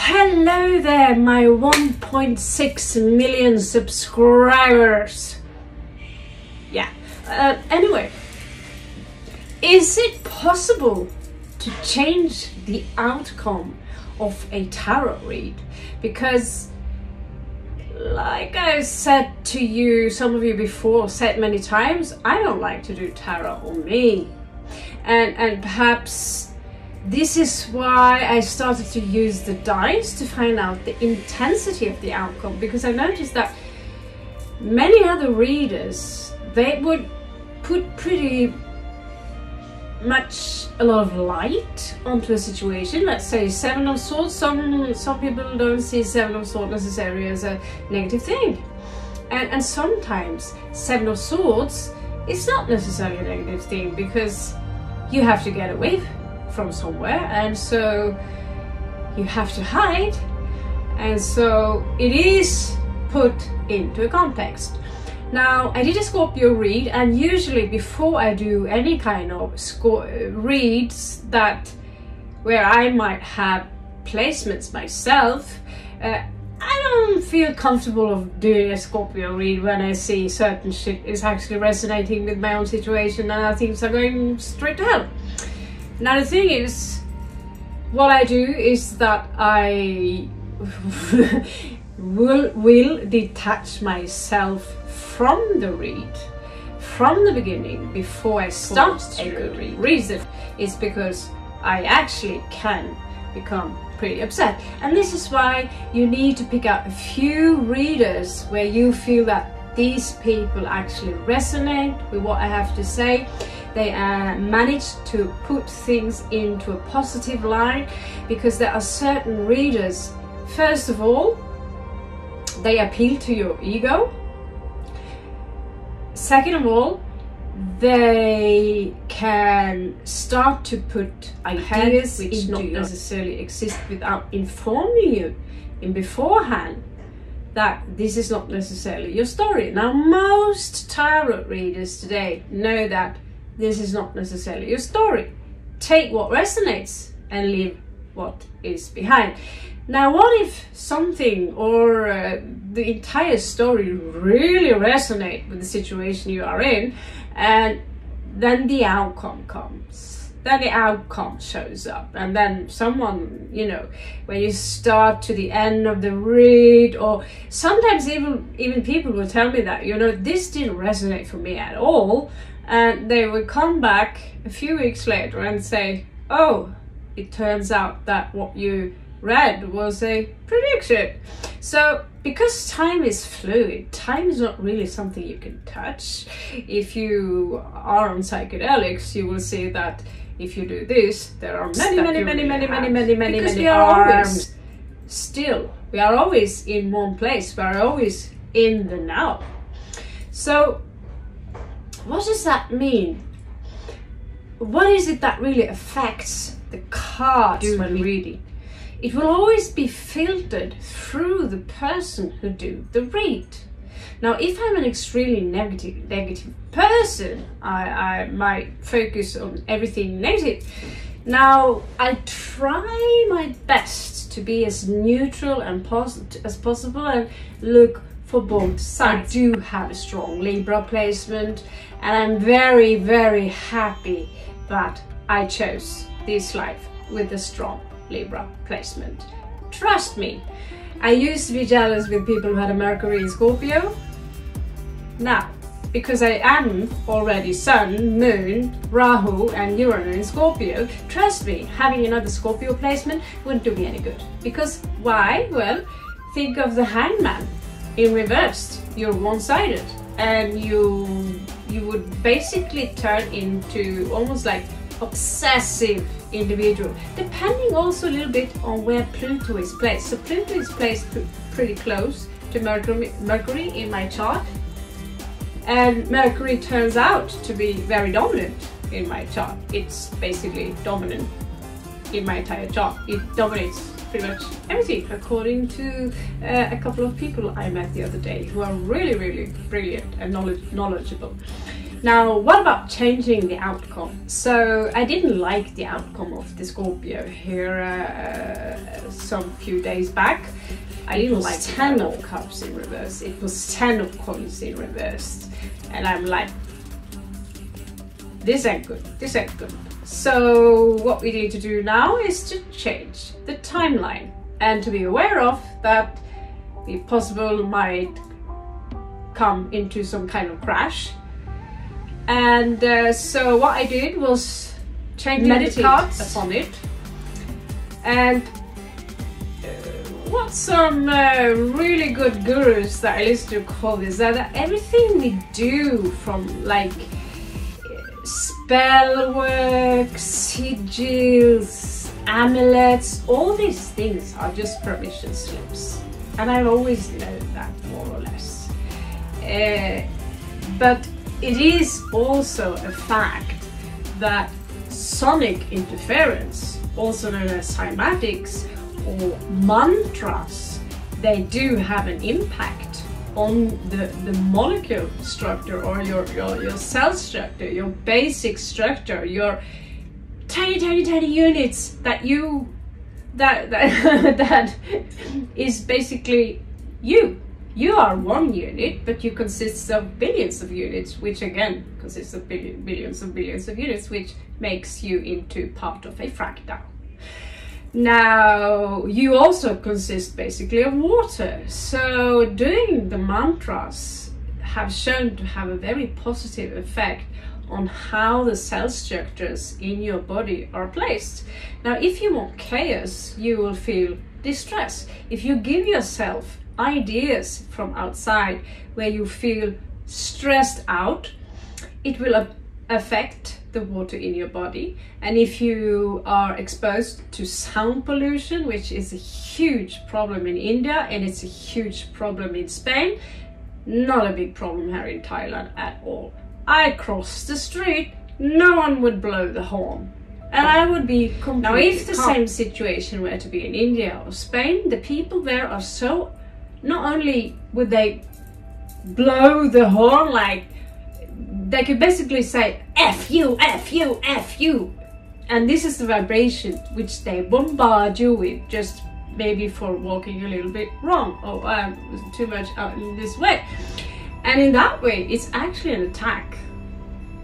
Hello there, my 1.6 million subscribers. Yeah, anyway, is it possible to change the outcome of a tarot read? Because like I said to you, some of you before, said many times, I don't like to do tarot on me. And perhaps this is why I started to use the dice to find out the intensity of the outcome, because I noticed that many other readers, they would put pretty much a lot of light onto a situation. Let's say Seven of Swords, some people don't see Seven of Swords necessarily as a negative thing, and sometimes Seven of Swords is not necessarily a negative thing, because you have to get away from somewhere, and so you have to hide, and so it is put into a context. Now, I did a Scorpio read, and usually before I do any kind of reads where I might have placements myself, I don't feel comfortable of doing a Scorpio read when I see certain shit is actually resonating with my own situation and things are going straight to hell. Now the thing is, what I do is that I will detach myself from the read from the beginning before I start a good read. Reason is because I actually can become pretty upset, and this is why you need to pick out a few readers where you feel that these people actually resonate with what I have to say. They manage to put things into a positive light, because there are certain readers, first of all, they appeal to your ego. Second of all, they can start to put ideas which not necessarily exist without informing you in beforehand that this is not necessarily your story. Now, most tarot readers today know that this is not necessarily your story. Take what resonates and leave what is behind. Now, what if something or the entire story really resonate with the situation you are in, and then the outcome comes, then the outcome shows up, and then someone, you know, when you start to the end of the read, or sometimes even people will tell me that, you know, this didn't resonate for me at all, and they will come back a few weeks later and say, oh, it turns out that what you read was a prediction. So because time is fluid, time is not really something you can touch. If you are on psychedelics, you will see that if you do this, there are many arms. Still, we are always in one place. We are always in the now. So what does that mean? What is it that really affects the cards when reading? It will always be filtered through the person who do the read. Now, if I'm an extremely negative person, I might focus on everything negative. Now, I try my best to be as neutral and positive as possible and look for both sides. I do have a strong Libra placement, and I'm very, very happy that I chose this life with a strong Libra placement. Trust me, I used to be jealous with people who had a Mercury in Scorpio. Now, because I am already Sun, Moon, Rahu and Uranus in Scorpio, trust me, having another Scorpio placement wouldn't do me any good. Because why? Well, think of the Hangman in reverse. You're one-sided, and you would basically turn into almost like obsessive individual, depending also a little bit on where Pluto is placed. So Pluto is placed pretty close to Mercury in my chart, and Mercury turns out to be very dominant in my chart. It's basically dominant in my entire chart. It dominates pretty much everything, according to a couple of people I met the other day who are really, really brilliant and knowledgeable. Now, what about changing the outcome? So I didn't like the outcome of the Scorpio here some few days back. I didn't like 10 of cups in reverse. It was 10 of coins in reverse. And I'm like, this ain't good, this ain't good. So what we need to do now is to change the timeline and to be aware of that we possibly might come into some kind of crash. And so what I did was change the cards upon it. And what some really good gurus that I listen to call this, that everything we do from like spell work, sigils, amulets, all these things are just permission slips. And I've always known that more or less. But it is also a fact that sonic interference, also known as cymatics or mantras, they do have an impact on the molecule structure or your cell structure, your basic structure, your tiny units that you that is basically you. You are one unit, but you consist of billions of units, which again consists of billions of units, which makes you into part of a fractal. Now, you also consist basically of water. So doing the mantras have shown to have a very positive effect on how the cell structures in your body are placed. Now, if you want chaos, you will feel distress. If you give yourself ideas from outside where you feel stressed out, it will affect the water in your body. And if you are exposed to sound pollution, which is a huge problem in India and it's a huge problem in Spain, not a big problem here in Thailand at all. I crossed the street, no one would blow the horn. And I would be completely Now, if the same situation were to be in India or Spain, the people there are so, not only would they blow the horn, like they could basically say F you, F you, F you. And this is the vibration which they bombard you with, just maybe for walking a little bit wrong or too much out in this way. And in that way, it's actually an attack.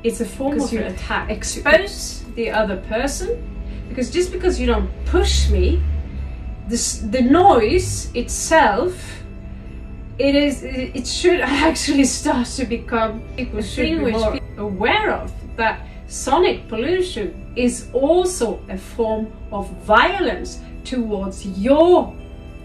It's a form of an attack. Expose the other person, because just because you don't push me, the noise itself, it should actually start to become, people should be more aware of that sonic pollution is also a form of violence towards your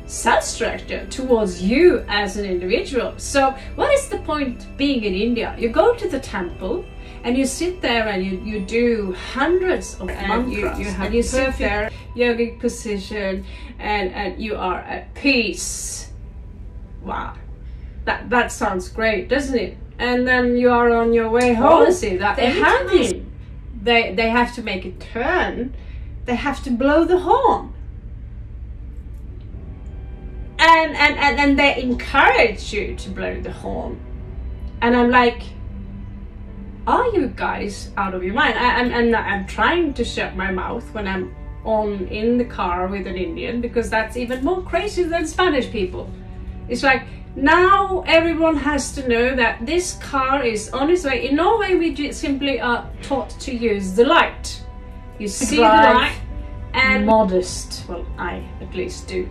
cell structure, towards you as an individual. So what is the point being in India? You go to the temple and you sit there and you do hundreds of mantras, and you sit there, yogic position, and you are at peace. Wow, that sounds great, doesn't it? And then you are on your way home. See that they have to make a turn, they have to blow the horn. And they encourage you to blow the horn. And I'm like, are you guys out of your mind? I'm trying to shut my mouth when I'm in the car with an Indian, because that's even more crazy than Spanish people. It's like, now everyone has to know that this car is on its way. In Norway, we simply are taught to use the light. You see the light and modest. Well, I at least do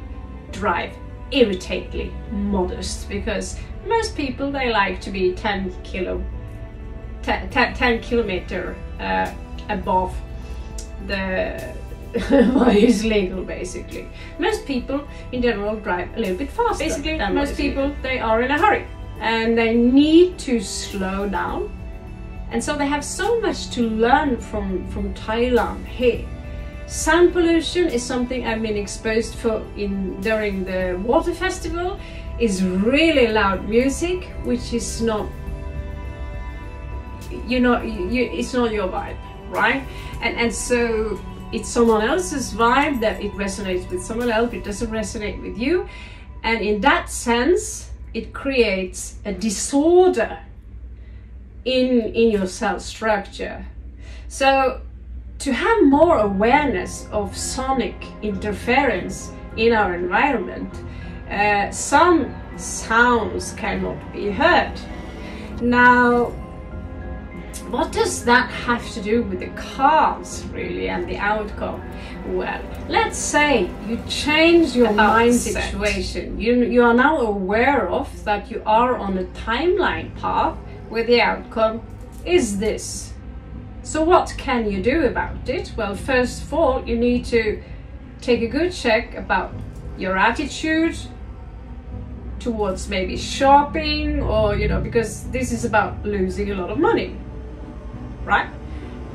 drive irritatingly modest, because most people, they like to be 10 kilometer above the what is legal, basically. Most people in general drive a little bit faster. Basically, most people, they are in a hurry and they need to slow down, and so they have so much to learn from Thailand here. Sound pollution is something I've been exposed for during the water festival. Is really loud music, which is not, it's not your vibe, right? And so it's someone else's vibe that it resonates with someone else, it doesn't resonate with you. And in that sense, it creates a disorder in your cell structure. So to have more awareness of sonic interference in our environment, some sounds cannot be heard. Now, what does that have to do with the cards really and the outcome? Well, let's say you change your mind situation. You are now aware of that you are on a timeline path where the outcome is this. So what can you do about it? Well, first of all, you need to take a good check about your attitude towards maybe shopping, or because this is about losing a lot of money, right?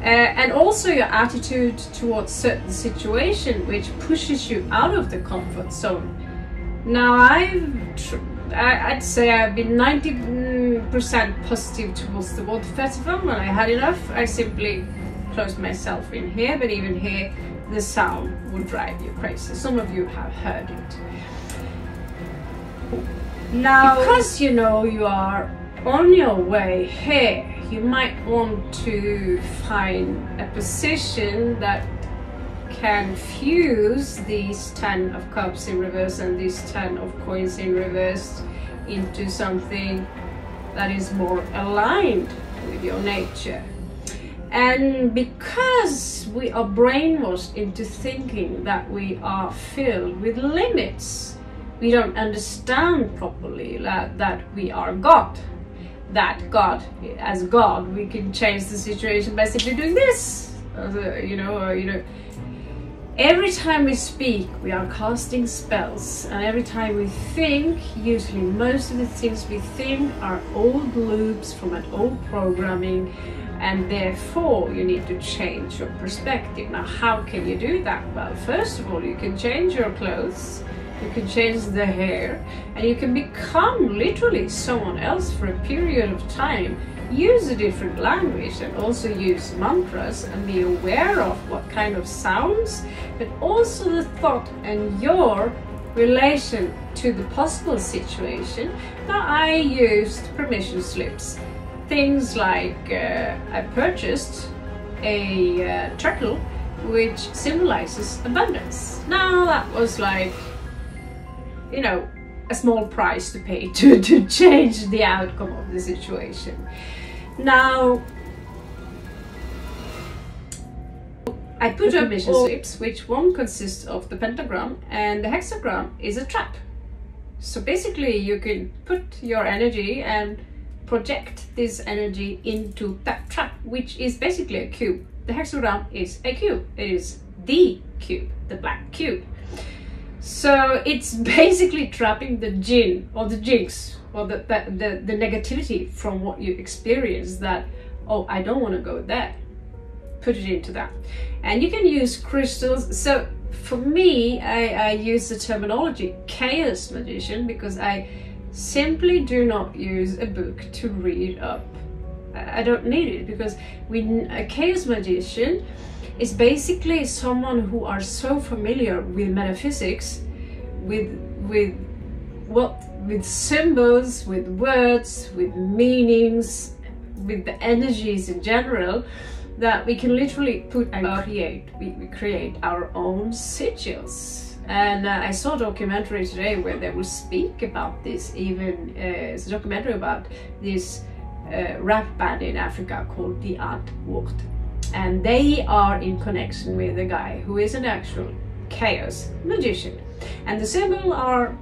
And also your attitude towards certain situation which pushes you out of the comfort zone. Now I'd say I've been 90% positive towards the water festival. When I had enough, I simply closed myself in here, but even here the sound would drive you crazy. Some of you have heard it. Now, because you are on your way here, you might want to find a position that can fuse these 10 of cups in reverse and these 10 of coins in reverse into something that is more aligned with your nature. And because we are brainwashed into thinking that we are filled with limits, we don't understand properly that we are God. That God, as God, we can change the situation by simply doing this. Every time we speak, we are casting spells, and every time we think, usually most of the things we think are old loops from an old programming, and therefore you need to change your perspective. Now, how can you do that? Well, first of all, you can change your clothes. You can change the hair, and you can become literally someone else for a period of time. Use a different language and also use mantras and be aware of what kind of sounds, but also the thought and your relation to the possible situation. Now, I used permission slips. Things like I purchased a turtle which symbolizes abundance. Now, that was like a small price to pay to change the outcome of the situation. Now, I put up permission slips, which one consists of the pentagram, and the hexagram is a trap. So basically you can put your energy and project this energy into that trap, which is basically a cube. The hexagram is a cube. It is the cube, the black cube. So it's basically trapping the jinn or the jinx or the negativity from what you experience, that, oh, I don't want to go there. Put it into that. And you can use crystals. So for me, I use the terminology chaos magician because I simply do not use a book to read up. I don't need it, because a chaos magician is basically someone who are so familiar with metaphysics, with symbols, with words, with meanings, with the energies in general, that we can literally put and create. We create our own sigils. And I saw a documentary today where they will speak about this. Even it's a documentary about this rap band in Africa called the unwanted. And they are in connection with a guy who is an actual chaos magician. And the symbol are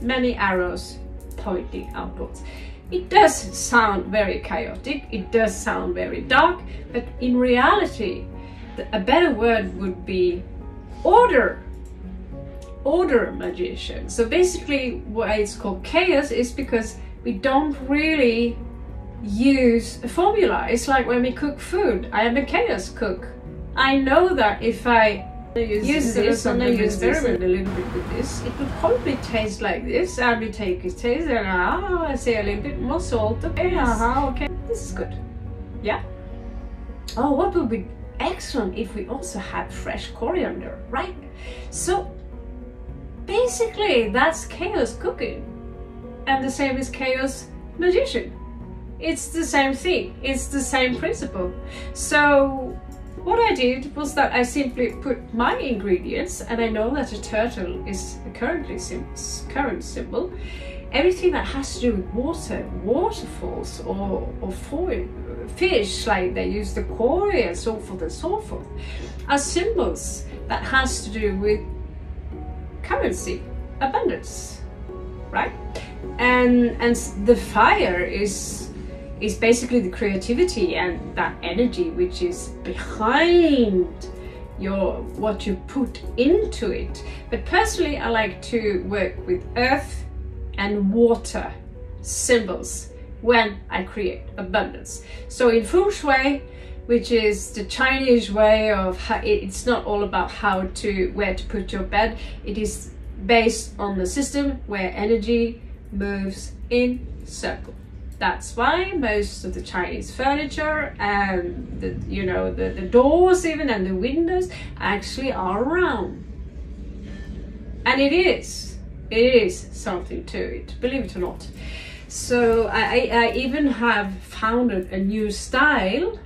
many arrows pointing outwards. It does sound very chaotic, it does sound very dark, but in reality, a better word would be order magician. So basically why it's called chaos is because we don't really use a formula. It's like when we cook food. I am a chaos cook. I know that if I use this and I use this and a little bit with this, it would probably taste like this, and we take it taste and I say a little bit more salt. Okay, okay, this is good. Yeah. Oh, what would be excellent if we also had fresh coriander, right? So basically that's chaos cooking, and the same is chaos magician. It's the same thing. It's the same principle. So what I did was that I simply put my ingredients, and I know that a turtle is the current symbol. Everything that has to do with water, waterfalls, or fish, like they use the koi and so forth, are symbols that has to do with currency, abundance, right? And the fire is basically the creativity and that energy which is behind what you put into it. But personally, I like to work with earth and water symbols when I create abundance. So in feng shui, which is the Chinese way of it's not all about where to put your bed. It is based on the system where energy moves in circle. That's why most of the Chinese furniture and the doors even and the windows actually are round. And it is something to it, believe it or not. So I even have founded a new style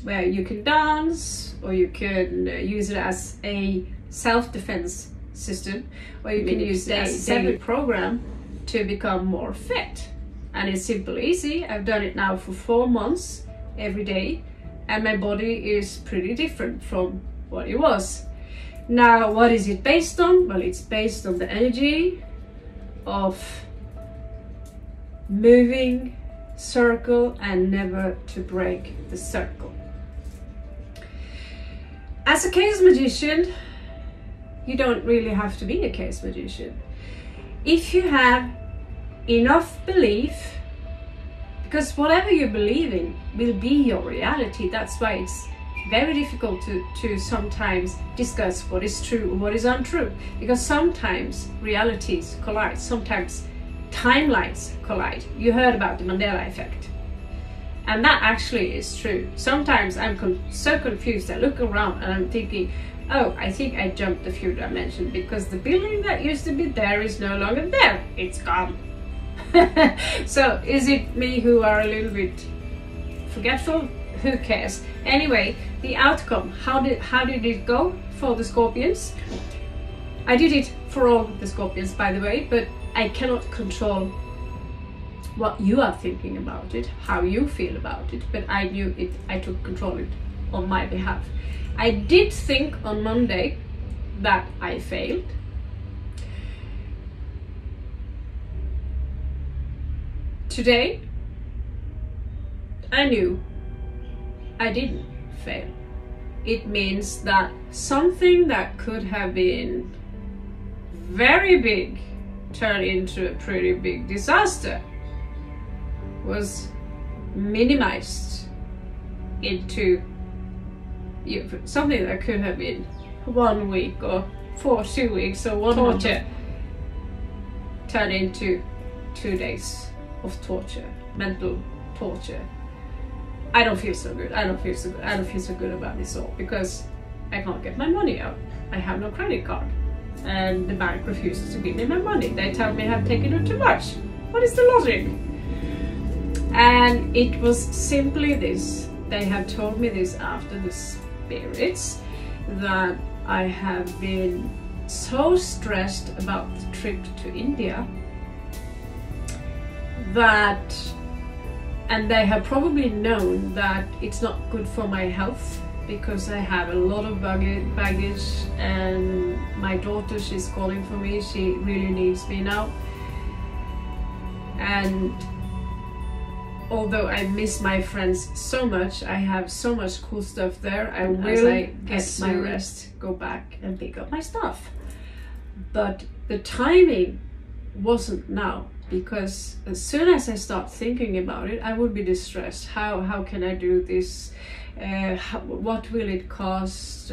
where you can dance, or you can use it as a self-defense system, or you can use it as a daily program to become more fit. And it's simple, easy. I've done it now for 4 months every day, and my body is pretty different from what it was. Now, what is it based on? Well, it's based on the energy of moving circle and never to break the circle. As a case magician, you don't really have to be a case magician. If you have enough belief, because whatever you believe in will be your reality. That's why it's very difficult to sometimes discuss what is true or what is untrue, because sometimes realities collide, sometimes timelines collide. You heard about the Mandela effect, and that actually is true. Sometimes I'm so confused. I look around and I'm thinking, oh, I think I jumped a few dimensions because the building that used to be there is no longer there. It's gone. So is it me who are a little bit forgetful? Who cares? Anyway, the outcome, how did it go for the Scorpions? I did it for all the Scorpions, by the way, but I cannot control what you are thinking about it, how you feel about it, but I knew it, I took control of it on my behalf. I did think on Monday that I failed. Today, I knew I didn't fail. It means that something that could have been very big turned into a pretty big disaster was minimized into something that could have been 1 week or 2 weeks or 1 torture turned into 2 days of torture, mental torture. I don't feel so good. I don't feel so good about this all because I can't get my money out. I have no credit card and the bank refuses to give me my money. They tell me I've taken it too much. What is the logic? And it was simply this. They have told me this after the spirits, that I have been so stressed about the trip to India that, and they have probably known that it's not good for my health because I have a lot of baggage, and my daughter, she's calling for me. She really needs me now. And although I miss my friends so much, I have so much cool stuff there. I will, as I get my rest, go back and pick up my stuff. But the timing wasn't now, because as soon as I start thinking about it, I would be distressed. How can I do this? What will it cost?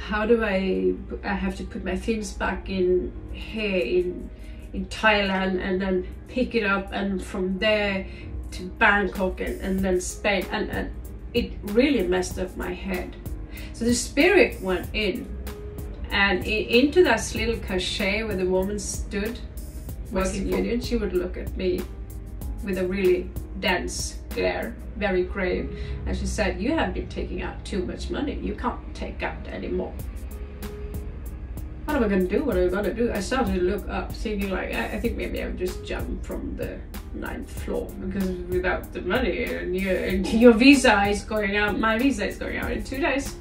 How do I have to put my things back in here in Thailand and then pick it up, and from there to Bangkok and then Spain, and it really messed up my head. So the spirit went in, and into that little cachet where the woman stood working union. She would look at me with a really dense glare, very grave, and she said, "You have been taking out too much money. You can't take out anymore." What am I gonna do? What am I gonna do? I started to look up, thinking like, I think maybe I would just jump from the 9th floor, because without the money, and your visa is going out, my visa is going out in 2 days.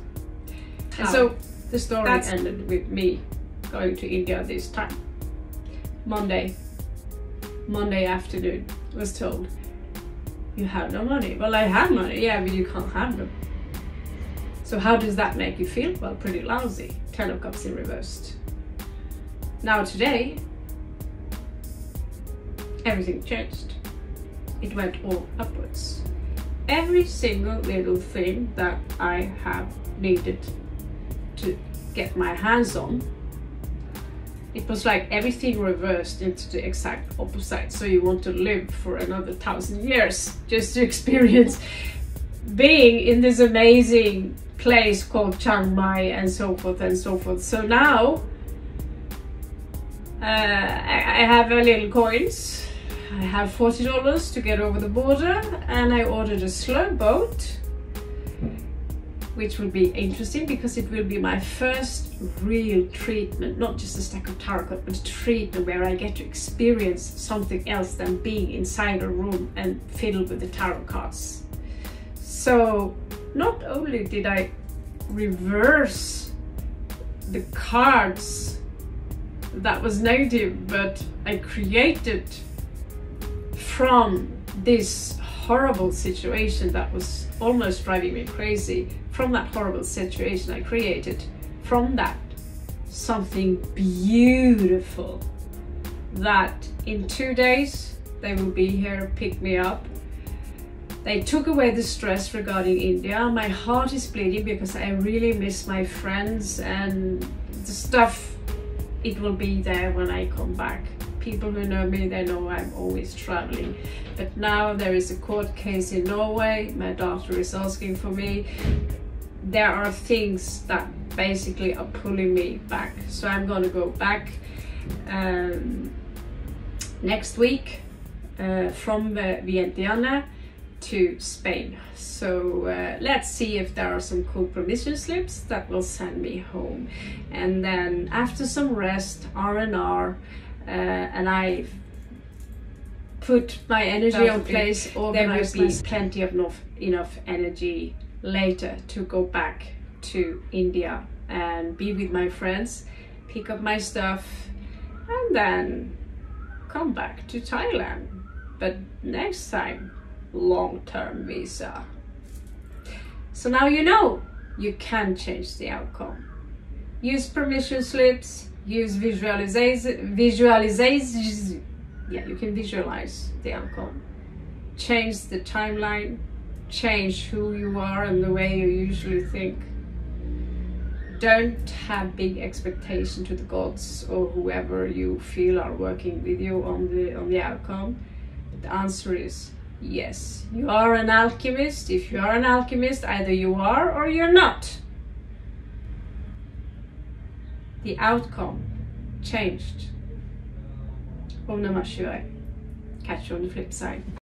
And so the story ended with me going to India this time. Monday afternoon, was told, "You have no money." Well, I have money, yeah, but you can't have them. So how does that make you feel? Well, pretty lousy. 10 of Cups in reversed. Now today, everything changed. It went all upwards. Every single little thing that I have needed to get my hands on, it was like everything reversed into the exact opposite. So you want to live for another 1,000 years just to experience being in this amazing place called Chiang Mai, and so forth and so forth. So now I have a little coins. I have $40 to get over the border, and I ordered a slow boat, which will be interesting because it will be my first real treatment, not just a stack of tarot cards, but a treatment where I get to experience something else than being inside a room and fiddle with the tarot cards. So not only did I reverse the cards that was negative, but I created from this horrible situation that was almost driving me crazy. From that horrible situation, I created from that something beautiful, that in 2 days they will be here, pick me up. They took away the stress regarding India. My heart is bleeding because I really miss my friends, and the stuff, it will be there when I come back. People who know me, they know I'm always traveling. But now there is a court case in Norway. My daughter is asking for me. There are things that basically are pulling me back. So I'm gonna go back next week from Vientiane to Spain. So let's see if there are some cool permission slips that will send me home. And then after some rest, R&R, and I put my energy on place, there will be plenty of enough energy later to go back to India and be with my friends, pick up my stuff, and then come back to Thailand. But next time, long-term visa. So now you know you can change the outcome. Use permission slips, use visualization. Yeah, you can visualize the outcome. Change the timeline, change who you are and the way you usually think. Don't have big expectation to the gods or whoever you feel are working with you on the outcome. The answer is yes. You are an alchemist. If you are an alchemist, either you are or you're not. The outcome changed. Om Namah Shivaya. Catch you on the flip side.